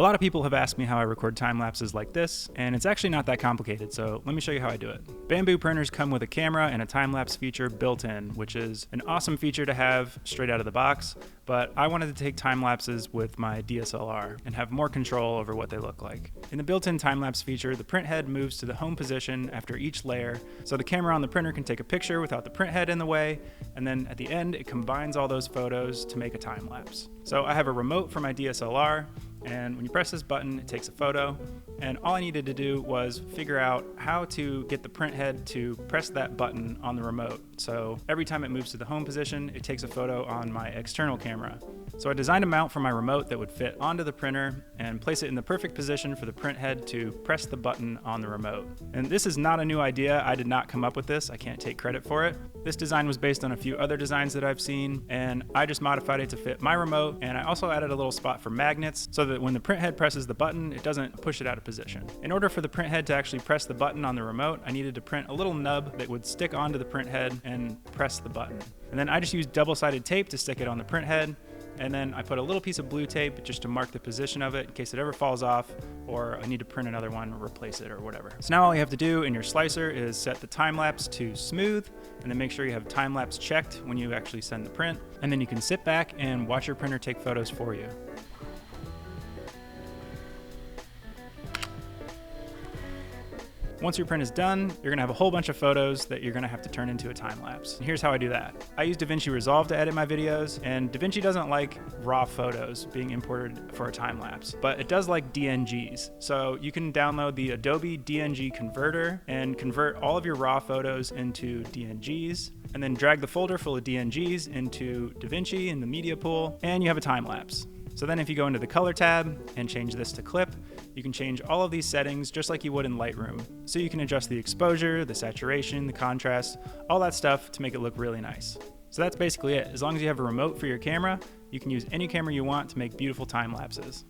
A lot of people have asked me how I record time lapses like this, and it's actually not that complicated, so let me show you how I do it. Bamboo printers come with a camera and a time-lapse feature built in, which is an awesome feature to have straight out of the box, but I wanted to take time lapses with my DSLR and have more control over what they look like. In the built-in time-lapse feature, the print head moves to the home position after each layer, so the camera on the printer can take a picture without the print head in the way, and then at the end it combines all those photos to make a time lapse. So I have a remote for my DSLR, and when you press this button, it takes a photo, and all I needed to do was figure out how to get the print head to press that button on the remote. So every time it moves to the home position, it takes a photo on my external camera. So I designed a mount for my remote that would fit onto the printer and place it in the perfect position for the print head to press the button on the remote. And this is not a new idea. I did not come up with this. I can't take credit for it. This design was based on a few other designs that I've seen, and I just modified it to fit my remote, and I also added a little spot for magnets so that when the print head presses the button, it doesn't push it out of position. In order for the print head to actually press the button on the remote, I needed to print a little nub that would stick onto the print head and press the button. And then I just used double-sided tape to stick it on the print head, and then I put a little piece of blue tape just to mark the position of it in case it ever falls off or I need to print another one or replace it or whatever. So now all you have to do in your slicer is set the time lapse to smooth, and then make sure you have time lapse checked when you actually send the print, and then you can sit back and watch your printer take photos for you. Once your print is done, you're gonna have a whole bunch of photos that you're gonna have to turn into a time lapse. And here's how I do that. I use DaVinci Resolve to edit my videos, and DaVinci doesn't like raw photos being imported for a time lapse, but it does like DNGs. So you can download the Adobe DNG converter and convert all of your raw photos into DNGs, and then drag the folder full of DNGs into DaVinci in the media pool, and you have a time lapse. So then if you go into the color tab and change this to clip, you can change all of these settings just like you would in Lightroom. So you can adjust the exposure, the saturation, the contrast, all that stuff to make it look really nice. So that's basically it. As long as you have a remote for your camera, you can use any camera you want to make beautiful time lapses.